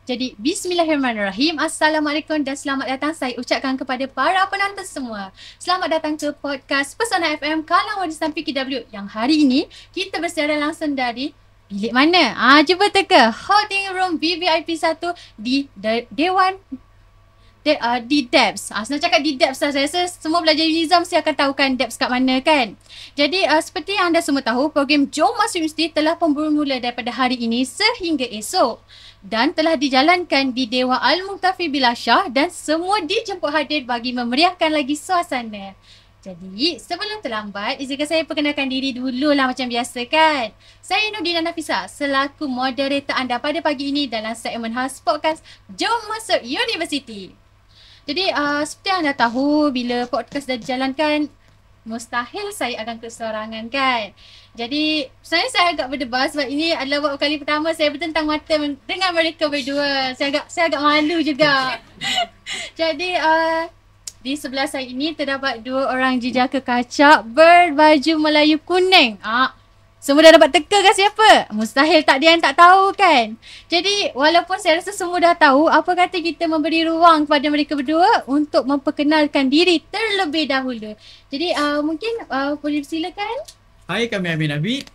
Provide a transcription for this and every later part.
Jadi bismillahirrahmanirrahim. Assalamualaikum dan selamat datang saya ucapkan kepada para penonton semua. Selamat datang ke podcast Pesona FM Kallang Wadisan PKW yang hari ini kita bersiaran langsung dari bilik mana? Cuba teka holding room VVIP 1 di Dewan di DEPS. Senang cakap di DEPS lah. Saya rasa semua belajar Nizam saya akan tahu kan DEPS kat mana kan. Jadi seperti yang anda semua tahu, program Jom Masuk Universiti telah pun bermula daripada hari ini sehingga esok dan telah dijalankan di Dewan Al-Muqtafi Bilashah dan semua dijemput hadir bagi memeriahkan lagi suasana. Jadi sebelum terlambat, izinkan saya perkenalkan diri dululah macam biasa kan. Saya Nurdina Nafisa selaku moderator anda pada pagi ini dalam segmen khas podcast Jom Masuk Universiti. Jadi seperti anda tahu, bila podcast dah dijalankan, mustahil saya akan kesorangan kan. Jadi sebenarnya saya agak berdebar sebab ini adalah waktu kali pertama saya bertentang mata dengan mereka berdua. Saya agak malu juga. Jadi di sebelah saya ini terdapat dua orang jejaka kacak berbaju Melayu kuning. Semua dah dapat teka kan siapa? Mustahil tak ada yang tak tahu kan? Jadi walaupun saya rasa semua dah tahu, apa kata kita memberi ruang kepada mereka berdua untuk memperkenalkan diri terlebih dahulu. Jadi mungkin boleh silakan. Hai, kami Amin Abid.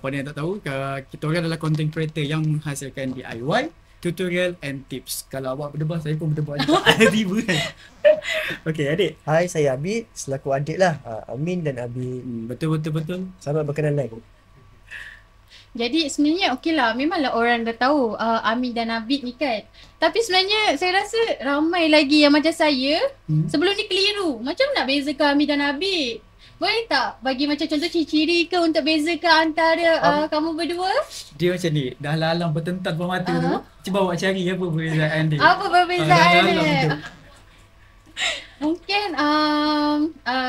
Pada yang tak tahu, kita orang adalah content creator yang menghasilkan DIY, tutorial and tips. Kalau awak berdebar, saya pun berdebar juga. Tiba kan? Okay, adik. Hai, saya Abid, selaku adik lah. Amin dan Abid. Betul. Selamat berkenalan. Jadi sebenarnya okey lah, memanglah orang dah tahu Ami dan Abid ni kan. Tapi sebenarnya saya rasa ramai lagi yang macam saya sebelum ni keliru. Macam nak bezakan Ami dan Abid? Boleh tak bagi macam contoh ciri-ciri ke untuk bezakan antara kamu berdua? Dia macam ni, dah lalang bertentang depan mata tu. Cuba awak cari apa perbezaan dia. Apa perbezaan dia? tu. Mungkin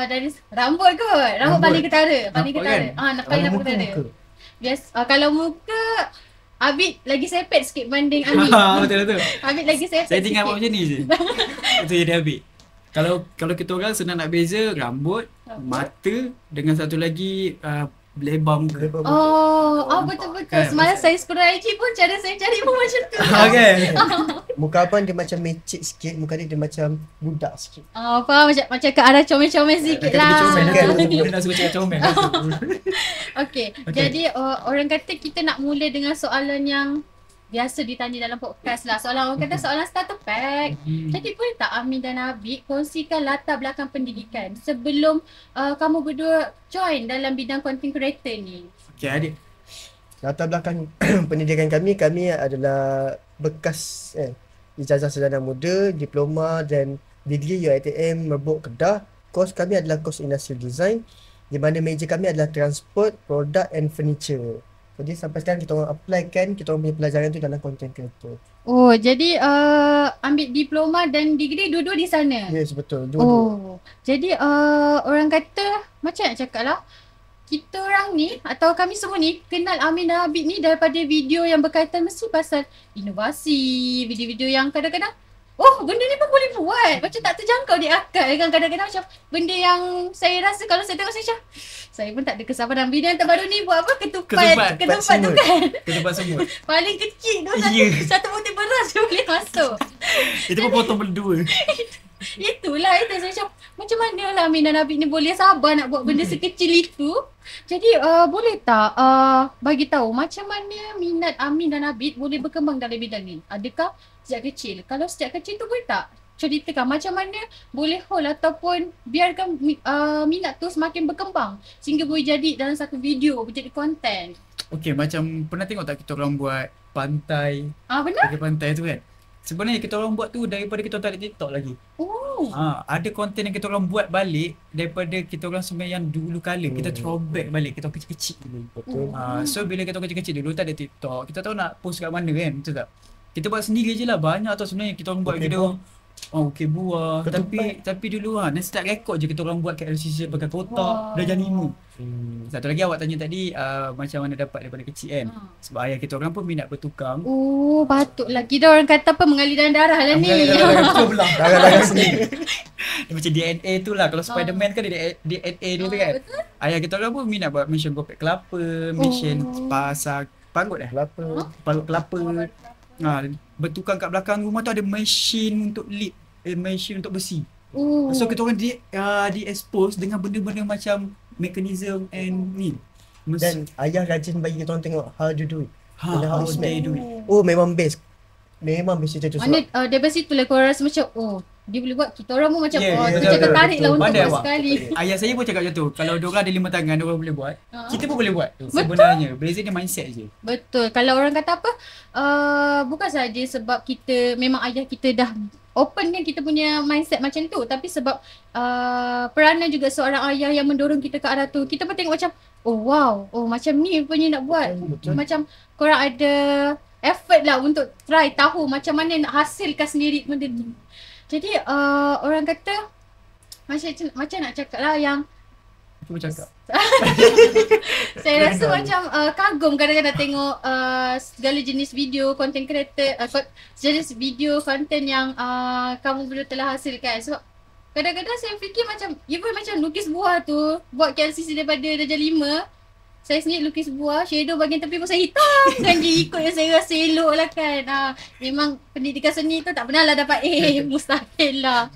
dari rambut kot. Rambut paling ketara. Paling Nampak ketara. kan? Paling nampak ketara. Bias, kalau muka Abid lagi sepet sikit banding Ami. Betul. Abid lagi sepet Saya tinggal sikit. awak macam ni je. Itu jadi Abid. Kalau kita orang senang nak beza rambut, mata dengan satu lagi lebar muka. Betul-betul. Kan? Semalam saya scroll IG pun cara saya cari pun macam tu. Okay. Muka abang dia macam mecik sikit, muka dia macam budak sikit. Faham macam ke arah comel-comel sikit lah. Dia nak suka cakap comel. Okay. Jadi orang kata kita nak mula dengan soalan yang biasa ditanya dalam podcast lah. Orang kata soalan starter pack. Jadi boleh tak Amin dan Abid kongsikan latar belakang pendidikan sebelum kamu berdua join dalam bidang content creator ni? Okay, adik. Latar belakang pendidikan kami adalah bekas ijazah sarjana muda, diploma dan degree UiTM Merbuk Kedah. Kos kami adalah kos industrial design di mana major kami adalah transport, product and furniture. Jadi sampai sekarang kita orang apply kan kita orang punya pelajaran tu dalam content creator. Jadi ambil diploma dan degree dua-dua di sana? Yes, betul. Dua-dua. Jadi orang kata, macam nak cakap lah, kita orang ni atau kami semua ni kenal Amin dan Abid ni daripada video yang berkaitan mesti pasal inovasi, video-video yang kadang-kadang benda ni pun boleh buat. Macam tak terjangkau di akal kan. Kadang-kadang macam benda yang saya rasa kalau saya tengok saya pun tak ada kesabaran. Video yang terbaru ni buat apa? Ketupat tu kan. Ketupat semut. Paling kecil tu satu butir beras je boleh masuk. Itu pun potong berdua. Itulah saya macam mana lah Amin dan Abid ni boleh sabar nak buat benda sekecil itu. Jadi boleh tak bagi tahu macam mana minat Amin dan Abid boleh berkembang dalam bidang ni? Adakah sejak kecil? Kalau sejak kecil tu boleh tak ceritakan macam mana boleh hold ataupun biarkan minat tu semakin berkembang sehingga boleh jadi dalam satu video, menjadi konten? Okay, macam pernah tengok tak kita orang buat pantai? Benar? Pergi pantai tu kan? Sebenarnya kita orang buat tu daripada kita tak ada TikTok lagi. Ada konten yang kita orang buat balik daripada kita orang sebenarnya yang dulu kala. Kita throwback balik kita kecil-kecil dulu. Betul. So bila kita kecil-kecil dulu tak ada TikTok, kita tahu nak post kat mana kan, betul tak? Kita buat sendiri je lah. Banyak tau sebenarnya kita orang buat video. Buah. Tapi dulu nasi tak rekod je kita orang buat kat LCC pakai kotak. Dah jadi 5. Satu lagi awak tanya tadi macam mana dapat daripada kecil kan. Sebab ayah kita orang pun minat bertukang. Patutlah. Kira orang kata apa, mengalir dalam darah lah ni. Darah sendiri. Dia macam DNA tu lah. Kalau Spiderman kan dia DNA dulu tu kan. Betul. Ayah kita orang pun minat buat mission gopek kelapa, mission pasar parut Kelapa. parut kelapa. Bertukang kat belakang rumah tu ada mesin untuk lip, mesin untuk besi. Oh. So kita orang di expose dengan benda-benda macam mechanism and ni. Dan ayah rajin bagi kita orang tengok how to do it. how it's they made. do it. Oh memang best. Memang best macam tu Mana sebab daripada situ lah korang rasa macam dia boleh buat, kita orang pun macam betul, kita tertarik lah betul. untuk Pandai buat awak. sekali. Ayah saya pun cakap macam tu. Kalau diorang ada 5 tangan, diorang boleh buat. Kita pun boleh buat. Betul. Sebenarnya beza dia mindset je. Betul. Kalau orang kata apa, bukan saja sebab kita memang ayah kita dah open kan kita punya mindset macam tu, tapi sebab peranan juga seorang ayah yang mendorong kita ke arah tu. Kita pun tengok macam macam ni punya nak buat. Betul. Macam korang ada effort lah untuk try tahu macam mana nak hasilkan sendiri benda ni. Jadi orang kata macam nak cakap lah yang Cuba cakap. saya rasa macam kagum kadang-kadang tengok segala jenis video content creator, jenis video content yang kamu belum telah hasilkan. Sebab kadang-kadang saya fikir macam even macam lukis buah tu, buat KLCC daripada darjah 5, saya sendiri lukis buah, shadow bahagian tepi pun saya hitam kan dia ikut yang saya rasa elok lah kan. Memang pendidikan seni tu tak pernah lah dapat mustahil lah.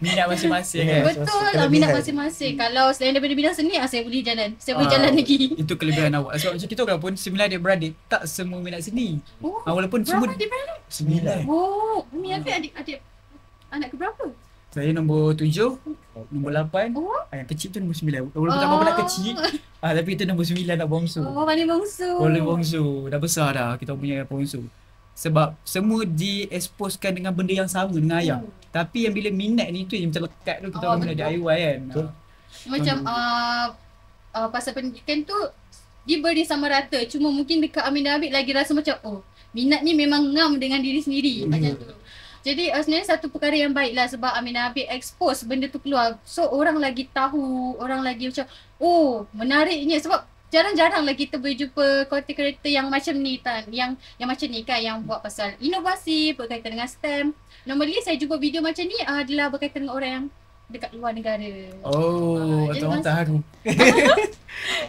Minat masing-masing kan. Betul lah, minat masing-masing. Kalau selain daripada bidang seni, saya boleh jalan. Saya boleh jalan lagi. Itu kelebihan awak. Sebab macam kita orang pun 9 adik-beradik, tak semua minat seni. Walaupun Berapa semua adik-beradik? 9. Umi Afiq adik anak ke berapa? Saya nombor 7, nombor 8. Yang kecil tu nombor 9. Walaupun tak berapa nak kecil, tapi kita nombor 9 nak bongsu. Paling bongsu. Boleh bongsu. Dah besar dah kita punya bongsu. Sebab semua di-exposekan dengan benda yang sama dengan ayah. Tapi yang bila minat ni tu yang macam lekat tu kita orang minat DIY kan. Macam pasal pendidikan tu dia beri sama rata. Cuma mungkin dekat Amin dan Abid lagi rasa macam minat ni memang ngam dengan diri sendiri macam tu. Jadi sebenarnya satu perkara yang baik lah sebab Amin dan Abid expose benda tu keluar. So orang lagi tahu, orang lagi macam menariknya sebab jarang-jarang lah kita boleh jumpa content creator yang macam ni kan, yang macam ni kan, yang buat pasal inovasi berkaitan dengan STEM. Normally saya jumpa video macam ni adalah berkaitan dengan orang yang dekat luar negara. Orang tahu.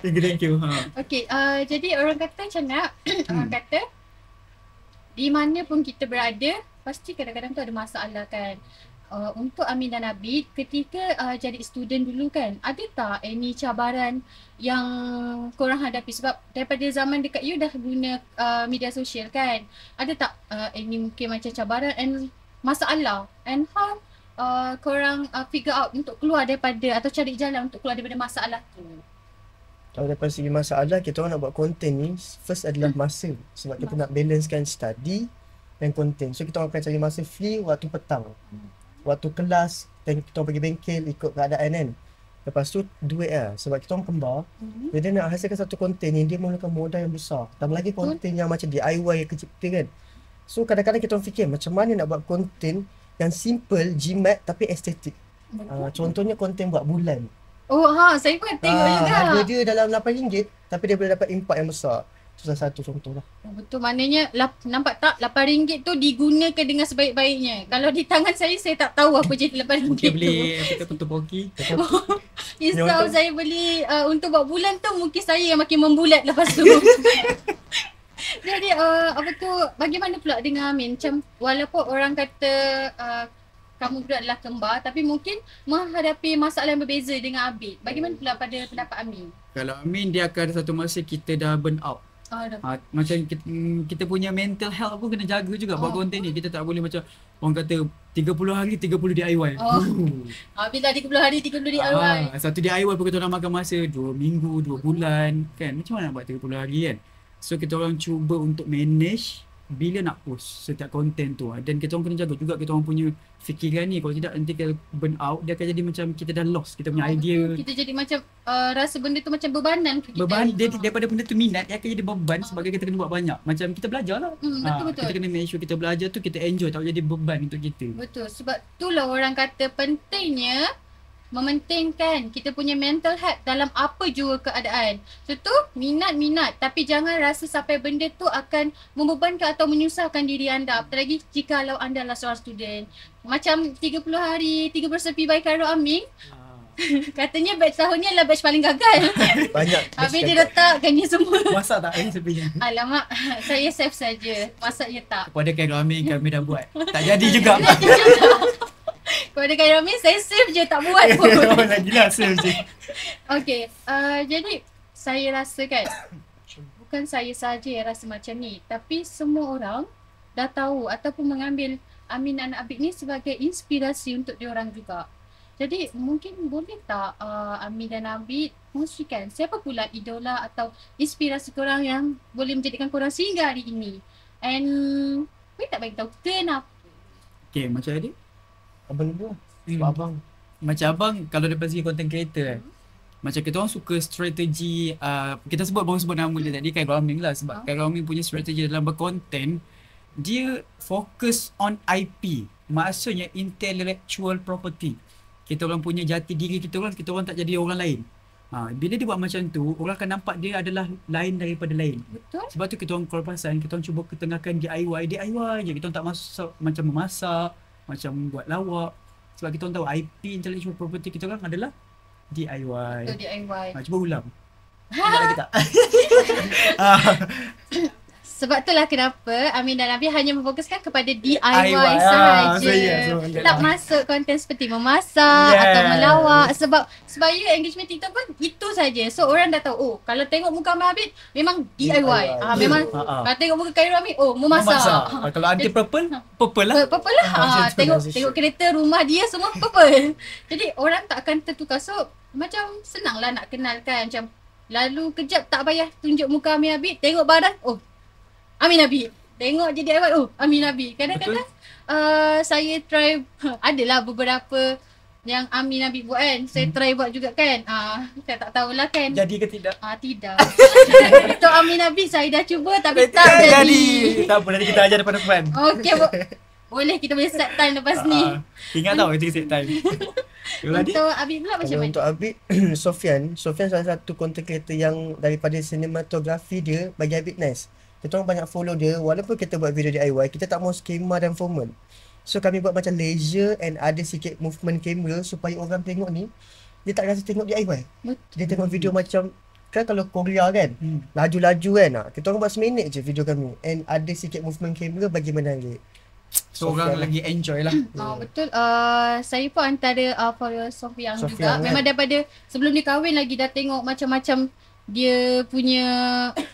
Thank you. Okay, jadi orang kata macam nak orang kata di mana pun kita berada pasti kadang-kadang tu ada masalah kan. Untuk Amin dan Abid ketika jadi student dulu kan, ada tak any cabaran yang korang hadapi? Sebab daripada zaman dekat you dah guna media sosial kan, ada tak any mungkin macam cabaran and masalah, and how korang figure out untuk keluar daripada atau cari jalan untuk keluar daripada masalah tu? Kalau daripada segi masalah, kita orang nak buat konten ni, first adalah masa. Sebab kita nak balancekan study dan konten. So kita orang akan cari masa free waktu petang, waktu kelas, dan kita orang pergi bengkel ikut keadaan kan. Lepas tu duit lah. Sebab kita orang kembar, jadi nak hasilkan satu konten ni dia menggunakan modal yang besar. Tambah lagi konten yang macam DIY yang kecil-kecil kan. So kadang-kadang kita orang fikir macam mana nak buat konten yang simple, jimat tapi estetik. Contohnya konten buat bulan. Saya pun tengok juga. Harga dia dalam RM8 tapi dia boleh dapat impact yang besar. Itu salah satu contoh lah. Betul, maknanya nampak tak RM8 tu digunakan dengan sebaik-baiknya. Kalau di tangan saya tak tahu apa jadi RM8 Mungkin tu. beli kita untuk poki. Risau saya beli untuk buat bulan tu mungkin saya yang makin membulat lepas tu. Jadi bagaimana pula dengan Amin? Macam walaupun orang kata kamu berdua adalah kembar, tapi mungkin menghadapi masalah yang berbeza dengan Abid. Bagaimana pula pada pendapat Amin? Kalau Amin dia akan ada satu masa kita dah burn out. Macam kita punya mental health pun kena jaga juga buat konten ni. Kita tak boleh macam orang kata 30 hari 30 DIY. Abid dah 30 hari 30 DIY. Satu DIY pun kita orang makan masa 2 minggu, 2 bulan kan. Macam mana nak buat 30 hari kan? So kita orang cuba untuk manage bila nak post setiap konten tu. Dan kita orang kena jaga juga kita orang punya fikiran ni. Kalau tidak nanti kita burn out, dia akan jadi macam kita dah lost kita punya idea. Kita jadi macam rasa benda tu macam bebanan ke kita. Beban dia daripada benda tu minat, dia akan jadi beban sebab kita kena buat banyak. Macam kita belajar lah. Betul-betul. Kita kena make sure kita belajar tu kita enjoy, tak jadi beban untuk kita. Betul, sebab itulah orang kata pentingnya mementingkan kita punya mental health dalam apa jua keadaan. So tu minat tapi jangan rasa sampai benda tu akan membebankan atau menyusahkan diri anda. Apalagi jika anda adalah seorang student. Macam 30 hari 3 bersepi by Khairul Amin. Katanya batch tahun ni adalah batch paling gagal. Banyak. Habis dia letakkan ni semua. Masak tak resipinya? Alamak, saya save saja. Masaknya tak. Kepada Kak Ramin kami dah buat. Tak jadi juga. Kepada Kak Ramin saya save je, tak buat pun. Lagilah save je. Okay, jadi saya rasa kan, bukan saya saja yang rasa macam ni, tapi semua orang dah tahu ataupun mengambil Amin dan Abid ni sebagai inspirasi untuk diorang juga. Jadi mungkin boleh tak Amin dan Abid kongsikan siapa pula idola atau inspirasi korang yang boleh menjadikan korang sehingga hari ini? And boleh tak bagi tahu kenapa? Okay, macam tadi. Abang dulu lah. Sebab abang. Macam abang kalau daripada segi content creator macam kita orang suka strategi kita baru sebut nama dia tadi Kak Ramin lah, sebab Kak Ramin punya strategi dalam berkonten dia fokus on IP, maksudnya intellectual property. Kita orang punya jati diri kita orang tak jadi orang lain. Bila dia buat macam tu, orang akan nampak dia adalah lain daripada lain. Betul? Sebab tu kita orang kalau perasan, kita orang cuba ketengahkan DIY je. Kita orang tak masuk macam memasak, macam buat lawak. Sebab kita orang tahu IP intellectual property kita orang adalah DIY. Betul, DIY. Cuba ulang. Ingat lagi tak? Sebab itulah kenapa Amin dan Abi hanya memfokuskan kepada DIY DIY, sahaja. Tak masuk konten seperti memasak atau melawak, sebab engagement TikTok pun itu saja. So orang dah tahu, oh kalau tengok muka Amin Abid memang DIY. Memang kalau tengok muka Khairul Amin, oh memasak. Kalau anti purple lah. Purple lah. Tengok kereta rumah dia semua purple. Jadi orang tak akan tertukar. So macam senanglah nak kenal kan. Macam lalu kejap tak payah tunjuk muka Amin Abid, tengok badan, oh Amin Abid. Tengok je DIY, oh Amin Abid. Kadang-kadang saya try, adalah beberapa yang Amin Abid buat kan. Saya try buat juga kan. Saya tak tahulah kan. Jadi ke tidak? Tidak. Untuk Amin Abid saya dah cuba tapi tak jadi. Tak apa, nanti kita ajar depan-depan. Okey, boleh, kita boleh set time lepas ni. Ingat tau kita set time. Untuk Abid pula macam mana? Untuk Abid, Sofian salah satu content creator yang daripada sinematografi dia bagi Abid nice. Kita orang banyak follow dia, walaupun kita buat video DIY, kita tak mau skema dan formal. So kami buat macam leisure and ada sikit movement kamera supaya orang tengok ni, dia tak rasa tengok DIY. Dia tengok video macam, kan kalau Korea kan, laju-laju kan, kita orang buat seminit je video kami. And ada sikit movement kamera bagi menarik. So orang lagi enjoy lah. Betul. Saya pun antara follower Sofian juga. Memang daripada sebelum dia kahwin lagi dah tengok macam-macam dia punya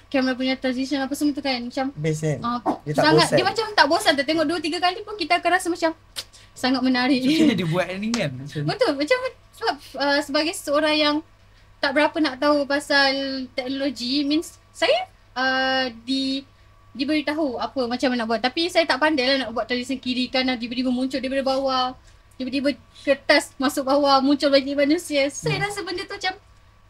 kamera punya transition apa semua tu kan. Macam best kan. Dia tak sangat bosan. Dia macam tak bosan. Dia tengok 2-3 kali pun kita akan rasa macam sangat menarik. Macam dia buat ni kan. Betul. Macam sebab sebagai seorang yang tak berapa nak tahu pasal teknologi, means saya diberitahu apa macam mana nak buat, tapi saya tak pandai lah nak buat transition kiri kanan, tiba-tiba muncul daripada bawah, tiba-tiba kertas masuk bawah, muncul bagi manusia. Saya rasa benda tu macam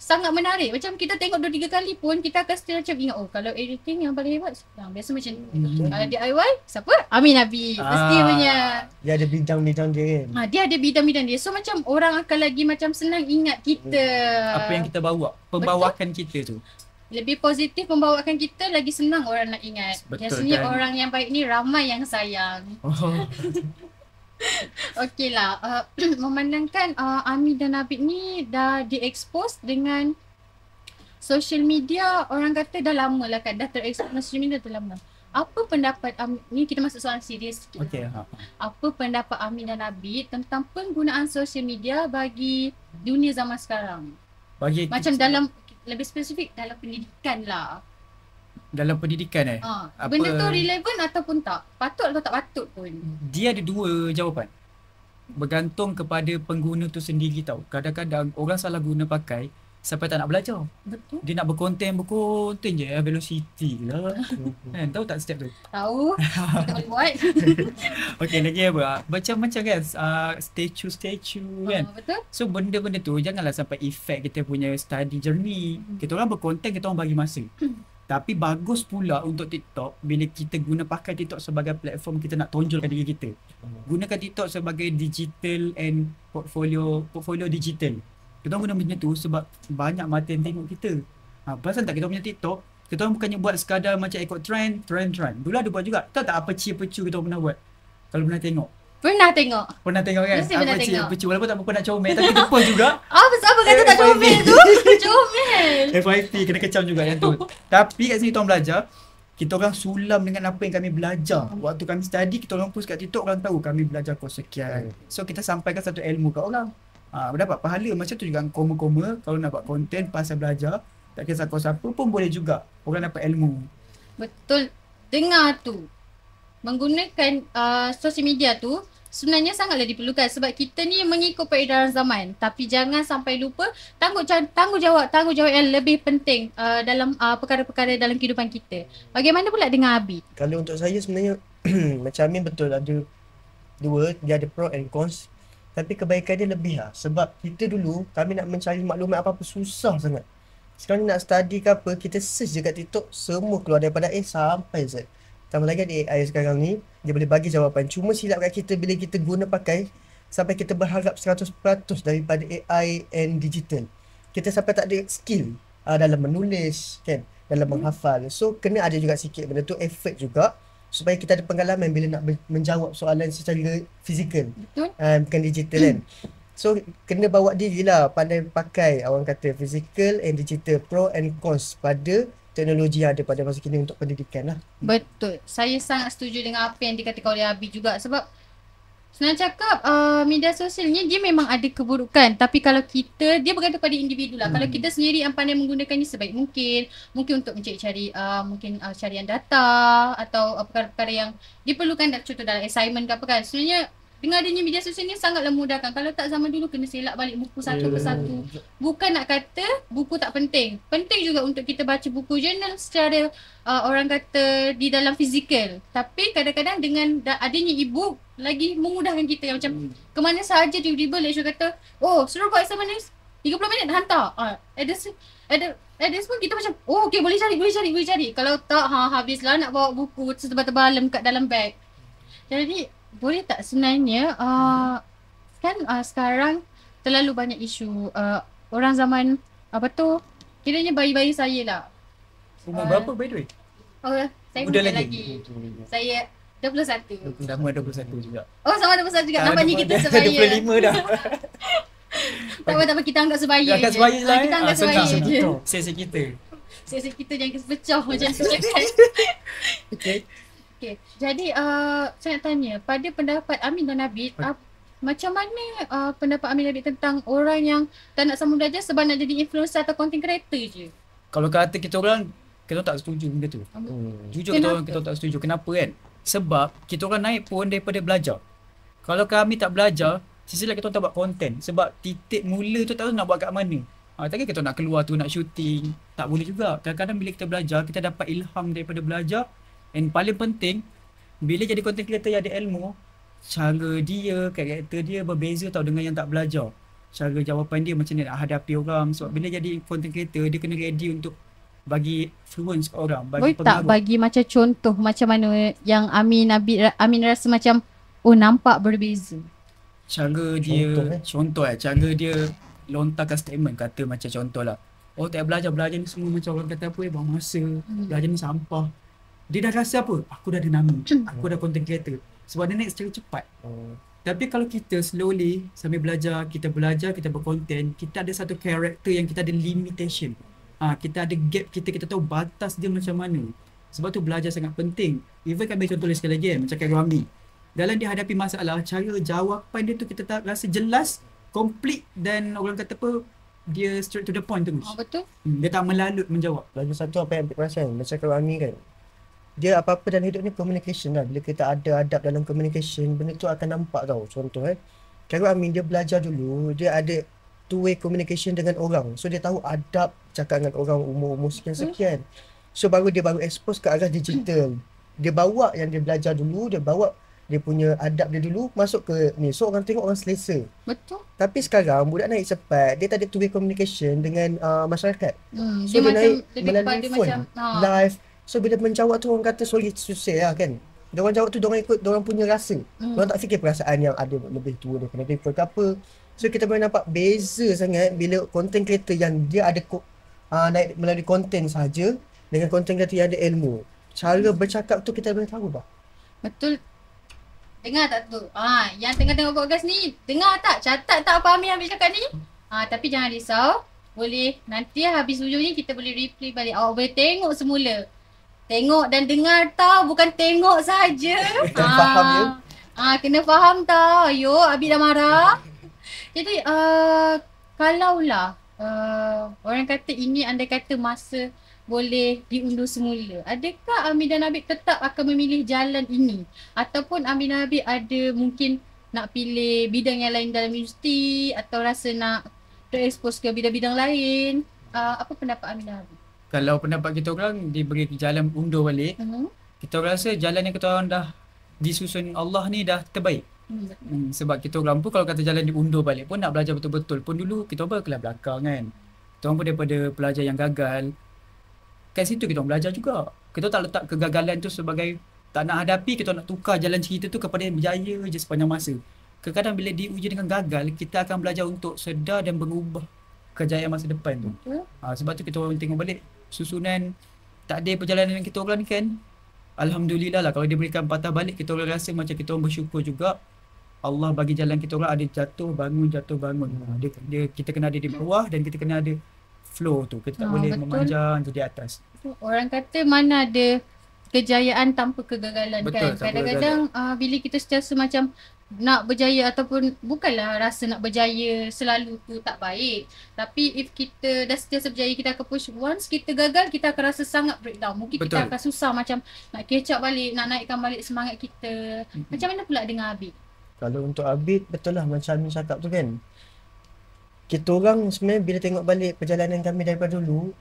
sangat menarik. Macam kita tengok 2-3 kali pun kita akan still macam ingat, oh kalau editing yang paling hebat biasa macam ni. Kalau DIY siapa? Amin Abid. Pasti punya. Dia ada bidang-bidang dia kan. Dia ada bidang-bidang dia. So macam orang akan lagi macam senang ingat kita. Apa yang kita bawa, pembawakan kita tu. Lebih positif membawakan kita, lagi senang orang nak ingat. Biasanya kan? orang yang baik ni ramai yang sayang. Okey lah, memandangkan Amin dan Abid ni dah di-expose dengan social media, orang kata dah lama lah kan, dah ter-expose social media dah lama. Apa pendapat ni, kita masuk soalan serius sikit. Okay. Apa pendapat Amin dan Abid tentang penggunaan social media bagi dunia zaman sekarang? Macam dalam, lebih spesifik dalam pendidikan lah. Dalam pendidikan benda tu relevan ataupun tak? Patut atau tak patut pun? Dia ada dua jawapan. Bergantung kepada pengguna tu sendiri tau. Kadang-kadang orang salah guna pakai sampai tak nak belajar. Betul. Dia nak berkonten je, velocity lah. Kan, tahu tak step tu? Tahu. Kita boleh buat. Okay, lagi apa? Macam-macam kan, statue kan. Betul. So benda-benda tu janganlah sampai effect kita punya study journey. Kita orang berkonten, kita orang bagi masa. Tapi bagus pula untuk TikTok bila kita guna pakai TikTok sebagai platform kita nak tonjolkan diri kita. Gunakan TikTok sebagai digital and portfolio digital. Kita orang guna benda tu sebab banyak mata yang tengok kita. Perasan tak kita punya TikTok, kita orang bukannya buat sekadar macam ikut trend. Dulu ada buat juga. Tahu tak apa pecu kita orang pernah buat? Kalau pernah tengok. Pernah tengok. Pernah tengok kan? Mesti pernah tengok. Apa walaupun tak pernah comel tapi kita post juga. Apa kata tak FYP. comel tu? Comel. FYP kena kecam juga yang tu. Tapi kat sini kita orang belajar, kita orang sulam dengan apa yang kami belajar. Waktu kami study, kita orang post kat TikTok, orang tahu kami belajar course sekian. So kita sampaikan satu ilmu kat orang. Dapat pahala macam tu juga koma-koma. Kalau nak buat konten pasal belajar, tak kisah course apa pun boleh juga. Orang dapat ilmu. Betul. Dengar tu. Menggunakan sosial media tu sebenarnya sangatlah diperlukan sebab kita ni mengikut peredaran zaman. Tapi jangan sampai lupa tanggungjawab yang lebih penting dalam perkara-perkara dalam kehidupan kita. Bagaimana pula dengan Abi? Kalau untuk saya sebenarnya macam Amin betul ada dua, dia ada pro and cons. Tapi kebaikan dia lebih lah. Sebab kita dulu kami nak mencari maklumat apa-apa susah sangat. Sekarang ni nak study ke apa, kita search je kat TikTok, semua keluar daripada A sampai Z. Tambah lagi ada AI sekarang ni, dia boleh bagi jawapan. Cuma silap kat kita bila kita guna pakai sampai kita berharap 100% daripada AI and digital. Kita sampai tak ada skill dalam menulis kan, dalam menghafal. So kena ada juga sikit benda tu, effort juga supaya kita ada pengalaman bila nak menjawab soalan secara fizikal. Betul. Bukan digital kan. So kena bawa diri lah, pandai pakai orang kata physical and digital, pro and cons pada teknologi yang ada pada masa kini untuk pendidikan lah. Betul. Saya sangat setuju dengan apa yang dikatakan oleh Abi juga sebab senang cakap media sosial ni dia memang ada keburukan tapi kalau kita, dia bergantung pada individu lah. Kalau kita sendiri yang pandai menggunakannya sebaik mungkin untuk mencari carian data atau perkara-perkara yang diperlukan contoh dalam assignment ke apa kan. Sebenarnya dengan adanya media sosial ni sangatlah memudahkan. Kalau tak zaman dulu kena selak balik buku satu persatu. Bukan nak kata buku tak penting. Penting juga untuk kita baca buku jurnal secara orang kata di dalam fizikal. Tapi kadang-kadang dengan adanya e-book lagi memudahkan kita yang macam kemana sahaja tiba-tiba lecturer kata, oh suruh buat assignment ni 30 minit dah hantar. Ada pun kita macam, oh okay boleh cari. Kalau tak habislah nak bawa buku setebal-tebal kat dalam beg. Jadi boleh tak sebenarnya kan sekarang terlalu banyak isu orang zaman apa tu kiranya bayi-bayi saya lah. Umur berapa by the way? Saya Muda muda lagi. lagi. Saya 21. Sama 21 juga. Oh sama 21 juga. Nampaknya kita sebaya. 25 dah. Tak apa kita anggap sebaya. Anggap sebaya je lah. Kita anggap sebaya je. Sesi kita. Sesi kita jangan pecah macam tu kan. Okay. Jadi saya nak tanya pada pendapat Amin dan Nabil, macam mana pendapat Amin dan Nabil tentang orang yang tak nak sambung belajar sebab nak jadi influencer atau content creator je? Kalau kata kita orang tak setuju benda tu. Jujur kita tak setuju. Kenapa kan? Sebab kita orang naik pun daripada belajar. Kalau kami tak belajar, sisi lain kita orang tak buat konten. Sebab titik mula tu tak tahu nak buat kat mana. Takkan kita nak keluar tu nak shooting. Tak boleh juga. Kadang-kadang bila kita belajar, kita dapat ilham daripada belajar. And paling penting, bila jadi content creator yang ada ilmu, cara dia, karakter dia berbeza tau dengan yang tak belajar. Cara jawapan dia macam ni nak hadapi orang. Sebab bila jadi content creator, dia kena ready untuk bagi influence ke orang, bagi boleh tak bagi macam contoh macam mana yang Amin rasa macam nampak berbeza? Cara dia, cara dia lontarkan statement, kata macam contoh lah, oh tak belajar ni semua macam orang kata apa buang masa, belajar ni sampah. Dia dah rasa apa? Aku dah ada nama, aku dah content creator. Sebab dia naik secara cepat. Tapi kalau kita slowly sambil belajar, kita berkonten, kita ada satu karakter yang kita ada limitation. Kita ada gap kita tahu batas dia macam mana. Sebab tu belajar sangat penting. Even kan ambil contoh sekali lagi macam Kak Rami. Dalam dia hadapi masalah, cara jawapan dia tu kita tak rasa jelas, complete dan orang kata apa, dia straight to the point terus. Betul. Dia tak melalut menjawab. Lagi satu apa yang ambil perasan, macam Kak Rami kan, dia apa-apa dalam hidup ni communication lah. Bila kita ada adab dalam communication, benda tu akan nampak tau. Contoh Kak Rami dia belajar dulu, dia ada two-way communication dengan orang. So dia tahu adab cakap dengan orang umur-umur sekian-sekian. So baru expose ke arah digital. Dia bawa yang dia belajar dulu, dia bawa dia punya adab dia dulu masuk ke ni. So orang tengok, orang selesa. Betul. Tapi sekarang budak naik cepat, dia tak ada two-way communication dengan masyarakat. So dia naik lebih melalui phone, live. So bila menjawab tu orang kata sorry susah lah kan. Dia orang jawab tu diorang ikut diorang punya rasa. Diorang tak fikir perasaan yang ada lebih tua dia kena paper ke apa. So kita boleh nampak beza sangat bila content creator yang dia ada naik melalui konten saja dengan content creator yang ada ilmu. Cara bercakap tu kita boleh tahu dah. Betul. Dengar tak tu? Yang tengah tengok podcast ni, dengar tak? Catat tak apa Amir habis cakap ni? Tapi jangan risau. Boleh nanti habis hujung ni kita boleh replay balik. Awak boleh tengok semula. Tengok dan dengar tau, bukan tengok saja. Kena faham je. Kena faham tau. Ayo, Abi dah marah. Jadi kalaulah orang kata ini andai kata masa boleh diundur semula, adakah Amir dan Habib tetap akan memilih jalan ini? Ataupun Amir dan Habib ada mungkin nak pilih bidang yang lain dalam universiti atau rasa nak terekspos ke bidang-bidang lain? Apa pendapat Amir dan Habib? Kalau pendapat kita orang diberi jalan undur balik, kita orang rasa jalan yang kita orang dah disusun Allah ni dah terbaik. Sebab kita orang pun kalau kata jalan diundur balik pun nak belajar betul-betul pun dulu kita orang kelas belakang kan. Kita orang pun daripada pelajar yang gagal, kat situ kita orang belajar juga. Kita tak letak kegagalan tu sebagai tak nak hadapi, kita nak tukar jalan cerita tu kepada yang berjaya je sepanjang masa. Kadang-kadang bila diuji dengan gagal, kita akan belajar untuk sedar dan berubah kejayaan masa depan tu. Sebab tu kita orang tengok balik susunan takdir perjalanan kita orang ni kan. Alhamdulillah lah kalau dia berikan patah balik, kita orang rasa macam kita orang bersyukur juga. Allah bagi jalan kita orang ada jatuh bangun. Kita kena ada di bawah dan kita kena ada flow tu. Kita tak boleh memanjang jadi atas. Orang kata mana ada kejayaan tanpa kegagalan. Betul, kan. Kadang-kadang bila kita sentiasa macam nak berjaya ataupun bukanlah rasa nak berjaya selalu tu tak baik. Tapi if kita dah sentiasa berjaya, kita akan push. Once kita gagal, kita akan rasa sangat breakdown. Mungkin Betul. kita akan susah macam nak catch up balik, nak naikkan balik semangat kita. Macam mana pula dengan Habib? Kalau untuk Abid, betul lah macam Amin cakap tu kan. Kita orang sebenarnya bila tengok balik perjalanan kami daripada dulu,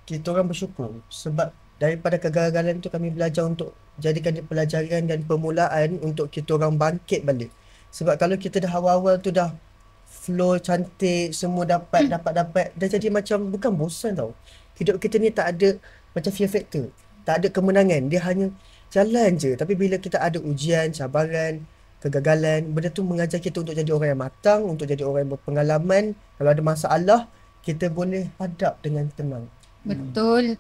kita orang bersyukur sebab daripada kegagalan tu kami belajar untuk jadikan dia pelajaran dan permulaan untuk kita orang bangkit balik. Sebab kalau kita dah awal-awal tu dah flow cantik, semua dapat, dah jadi macam bukan bosan tau. Hidup kita ni tak ada macam fear factor. Tak ada kemenangan, dia hanya jalan je. Tapi bila kita ada ujian, cabaran, kegagalan, benda tu mengajar kita untuk jadi orang yang matang, untuk jadi orang yang berpengalaman. Kalau ada masalah, kita boleh hadap dengan tenang. Betul.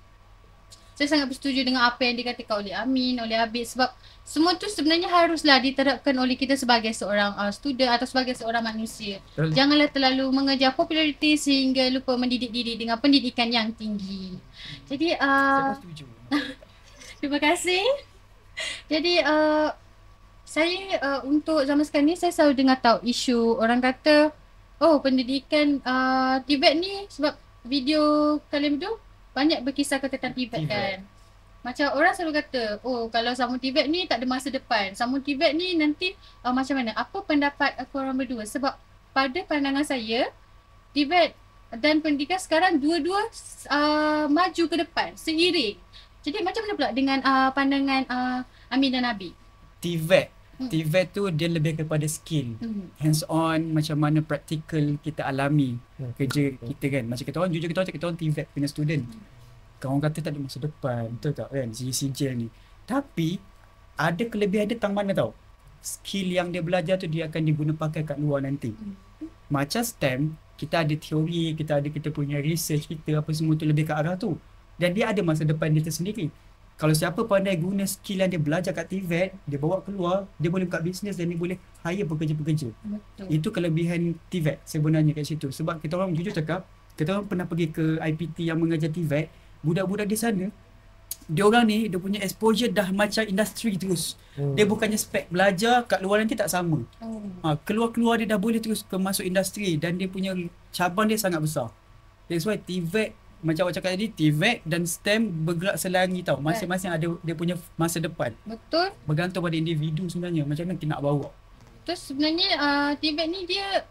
Saya sangat bersetuju dengan apa yang dikatakan oleh Amin, oleh Habib, sebab semua tu sebenarnya haruslah diterapkan oleh kita sebagai seorang student atau sebagai seorang manusia. Betul. Janganlah terlalu mengejar populariti sehingga lupa mendidik diri dengan pendidikan yang tinggi. Jadi Saya setuju. terima kasih. Jadi saya untuk zaman sekarang ni saya selalu dengar tahu isu orang kata pendidikan TVET ni sebab video kalian berdua banyak berkisahkan tentang TVET kan. Macam orang selalu kata, kalau sambung TVET ni tak ada masa depan. Sambung TVET ni nanti macam mana? Apa pendapat korang berdua? Sebab pada pandangan saya, TVET dan pendidikan sekarang dua-dua maju ke depan, seiring. Jadi macam mana pula dengan pandangan Amin dan Habib? TVET tu dia lebih kepada skill, hands on, macam mana praktikal kita alami kerja kita kan. Macam kita orang jujur kita orang TVET punya student. Kawan kata tak ada masa depan, betul tak kan, sijil ni. Tapi ada kelebihan dia tang mana tau. Skill yang dia belajar tu dia akan diguna pakai kat luar nanti. Macam STEM, kita ada teori, kita punya research kita apa semua tu lebih ke arah tu. Dan dia ada masa depan dia tersendiri. Kalau siapa pandai guna skill yang dia belajar kat TVET, dia bawa keluar, dia boleh buka bisnes dan dia boleh hire pekerja-pekerja. Betul. Itu kelebihan TVET sebenarnya kat situ. Sebab kita orang jujur cakap, kita orang pernah pergi ke IPT yang mengajar TVET, budak-budak di sana, dia orang ni, dia punya exposure dah macam industri terus. Dia bukannya spek belajar kat luar nanti tak sama. Keluar-keluar dia dah boleh terus ke masuk industri dan dia punya cabang dia sangat besar. That's why TVET, macam awak cakap tadi, TVET dan STEM bergerak selangi tau. Masing-masing ada dia punya masa depan. Betul. Bergantung pada individu sebenarnya, macam mana kita nak bawa. Terus sebenarnya TVET ni dia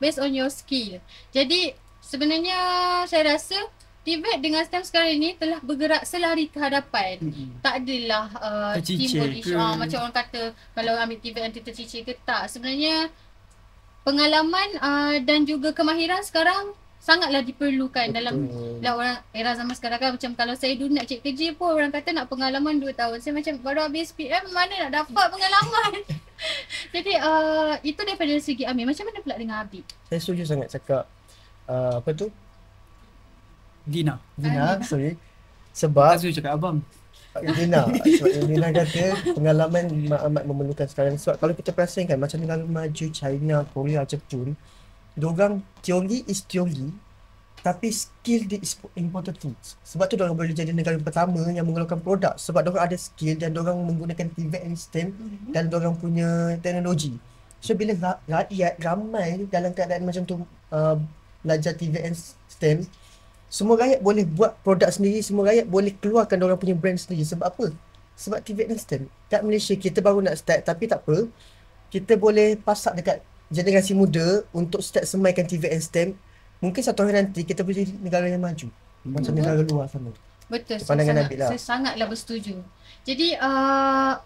based on your skill. Jadi sebenarnya saya rasa TVET dengan STEM sekarang ni telah bergerak selari ke hadapan. Tak adalah timbul isu macam orang kata kalau ambil TVET nanti tercicir ke tak. Sebenarnya pengalaman dan juga kemahiran sekarang sangatlah diperlukan. Betul. Dalam orang era zaman sekarang kan. Macam kalau saya dulu nak cek kerja pun orang kata nak pengalaman 2 tahun. Saya macam baru habis PM mana nak dapat pengalaman. Jadi itu daripada segi Amir. Macam mana pula dengan Habib? Saya setuju sangat cakap apa tu? Dina. Sorry. Sebab Tak setuju cakap abang. Sebab Indina kata pengalaman amat memerlukan sekarang. Sebab kalau kita perasan kan macam negara maju China, Korea, Jepun, diorang teori is teori tapi skill dia is important too. Sebab tu diorang boleh jadi negara pertama yang mengeluarkan produk sebab diorang ada skill dan diorang menggunakan TVET STEM dan diorang punya teknologi. So bila rakyat ramai dalam keadaan macam tu belajar TVET STEM, semua rakyat boleh buat produk sendiri, semua rakyat boleh keluarkan diorang punya brand sendiri. Sebab apa? Sebab TVET STEM. Kat Malaysia kita baru nak start tapi tak apa. Kita boleh pasak dekat generasi muda untuk start semaikan TVET STEM. Mungkin satu hari nanti kita boleh jadi negara yang maju. Macam negara luar sana. Betul, Pandangan Nabil lah. saya sangatlah bersetuju. Jadi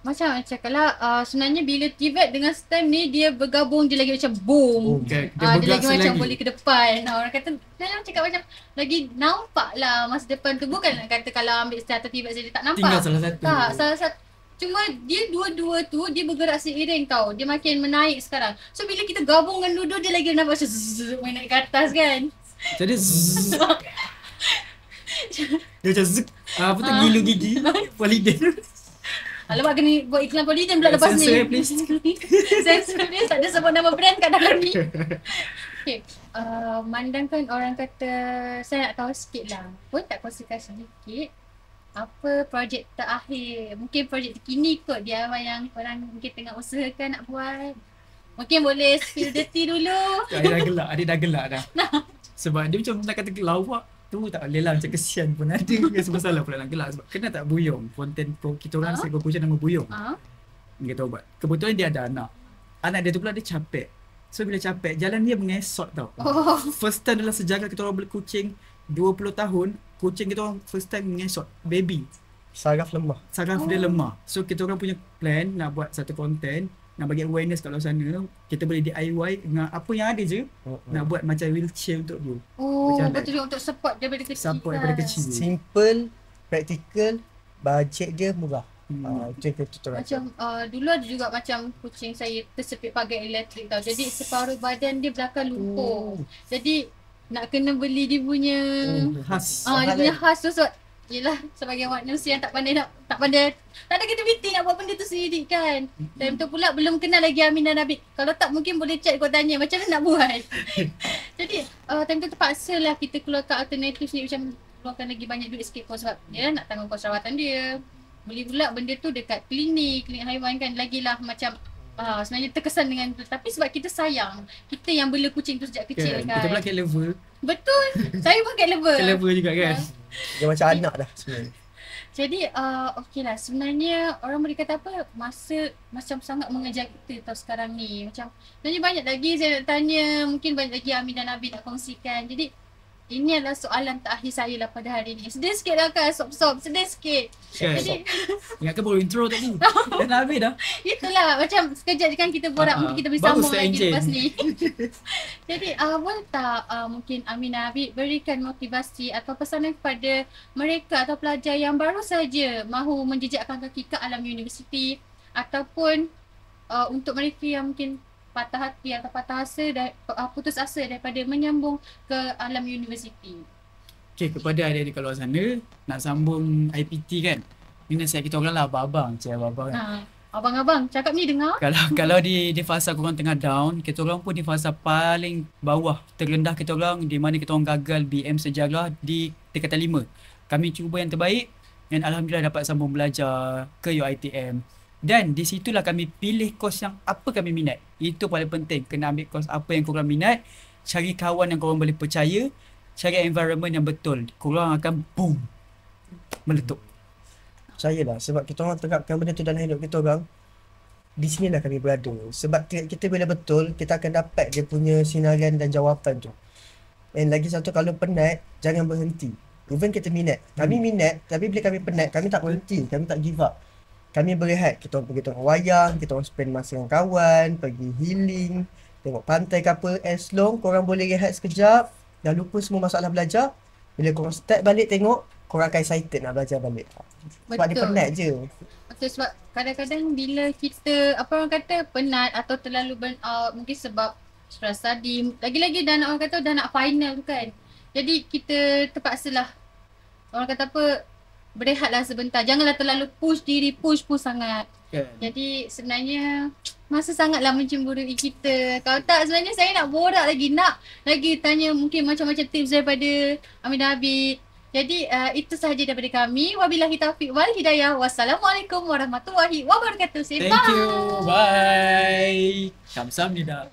macam cakap lah, sebenarnya bila TVET dengan STEM ni dia bergabung, dia lagi macam boom. Dia Dia lagi bergerak macam selagi. boleh ke depan. Orang kata, saya cakap macam lagi nampak lah masa depan tu. Bukan nak kata kalau ambil STEM atau TVET saja tak nampak. Tinggal salah satu. Tak, salah satu. Cuma dia dua-dua tu dia bergerak seiring tau. Dia makin menaik sekarang. So bila kita gabungkan dua-dua dia lagi nampak macam zzz, main naik ke atas kan. Jadi zzz. Dia macam zzz. Apa tu gilu gigi. Poliden. Alamak kena buat iklan Poliden pula lepas ni. Sensor please. Sensor please. Tak ada sebut nama brand kat dalam ni. Okay. Mandangkan orang kata, saya nak tahu sikit lah. Boleh tak kongsikan sedikit apa projek terakhir, mungkin projek terkini kot DIY yang korang mungkin tengah usahakan nak buat. Mungkin boleh spill dirty dulu. Dia dah gelak dah. Sebab dia macam nak kata lawak tu tak boleh lah, macam kesian pun ada. Sebab salah pula nak gelak sebab kena tak Buyong. Konten kita orang saya berpuja nama Buyong. Dia kata ubat. Kebetulan dia ada anak. Anak dia tu pula dia capek. So bila capek, jalan dia mengesot tau. First time dalam sejarah kita orang beli kucing 20 tahun, kucing kita orang first time mengesot. Baby. Saraf lemah. Saraf dia lemah. So kita orang punya plan nak buat satu konten, nak bagi awareness kat luar sana. Kita boleh DIY dengan apa yang ada je. Nak buat macam wheelchair untuk dia. Macam Betul juga untuk support daripada kecil. support daripada kecil. Simple, practical, bajet dia murah. Itu yang kita orang. Macam dulu ada juga macam kucing saya tersepit pagar elektrik tau. Jadi separuh badan dia belakang lumpuh. Jadi nak kena beli dia punya Khas. dia punya khas tu sebab yelah sebagai manusia yang tak ada kreativiti nak buat benda tu sendiri kan. Time tu pula belum kenal lagi Amin dan Nabil. Kalau tak mungkin boleh chat kau tanya macam mana nak buat. Jadi time tu terpaksa lah kita keluarkan alternatif ni, macam keluarkan lagi banyak duit sikit pun sebab dia nak tanggung kos rawatan dia. Beli pula benda tu dekat klinik haiwan kan, lagilah macam sebenarnya terkesan dengan tu. Tapi sebab kita sayang, kita yang bela kucing tu sejak kecil kan. Kita pula cat lover. Betul. Saya pun cat lover. Cat lover juga kan. Dia macam anak dah sebenarnya. Jadi okey lah, sebenarnya orang boleh kata apa, masa macam sangat mengejar kita tau sekarang ni. Macam sebenarnya banyak lagi saya nak tanya, mungkin banyak lagi Amin dan Nabil nak kongsikan. Jadi ini adalah soalan terakhir saya lah pada hari ni. Sedih sikit lah kan, sob-sob, sedih sikit. Kan? Jadi Ingatkan baru intro tadi. Dah nak habis dah. itulah, macam sekejap je kan kita borak, mungkin kita boleh Bagus sambung tak lagi enjin? lepas ni. Jadi boleh tak mungkin Amin dan Nabil berikan motivasi atau pesanan kepada mereka atau pelajar yang baru saja mahu menjejakkan kaki ke alam universiti, ataupun untuk mereka yang mungkin patah hati atau patah asa dan putus asa daripada menyambung ke alam universiti. Okay, kepada adik-adik kat luar sana, nak sambung IPT kan. Ni nasihat kita orang lah, abang-abang. Cik abang-abang kan. Abang-abang cakap ni dengar. Kalau di fasa korang tengah down, kita orang pun di fasa paling bawah, terendah kita orang, di mana kita orang gagal BM sejarah di tingkatan 5. Kami cuba yang terbaik dan alhamdulillah dapat sambung belajar ke UiTM. Dan di situlah kami pilih kos yang apa kami minat. Itu paling penting, kena ambil kos apa yang korang minat, cari kawan yang korang boleh percaya, cari environment yang betul. Korang akan boom, meletup. Percayalah, sebab kita orang terapkan benda tu dalam hidup kita orang, di sinilah kami berada. Sebab kita bila betul, kita akan dapat dia punya sinarian dan jawapan tu. Dan lagi satu, kalau penat, jangan berhenti. Even kita minat. Kami minat, tapi bila kami penat, kami tak berhenti, kami tak give up. Kami berehat, kita orang pergi tengok wayang, kita orang spend masa dengan kawan, pergi healing, tengok pantai ke apa. As long korang boleh rehat sekejap, dah lupa semua masalah belajar, bila korang start balik tengok, korang akan excited nak belajar balik. Sebab dia penat je. Betul, sebab kadang-kadang bila kita apa orang kata penat atau terlalu burn out, mungkin sebab stress tadi, lagi-lagi dah nak orang kata dah nak final kan. Jadi kita terpaksalah orang kata apa, berehatlah sebentar. Janganlah terlalu push diri, push sangat. Kan? Jadi sebenarnya masa sangatlah mencemburui kita. Kalau tak sebenarnya saya nak borak lagi, nak lagi tanya mungkin macam-macam tips daripada Amin David. Jadi itu sahaja daripada kami. Wabillahi taufiq wal hidayah. Wassalamualaikum warahmatullahi wabarakatuh. Say Thank you. Bye. Kamsahamnida.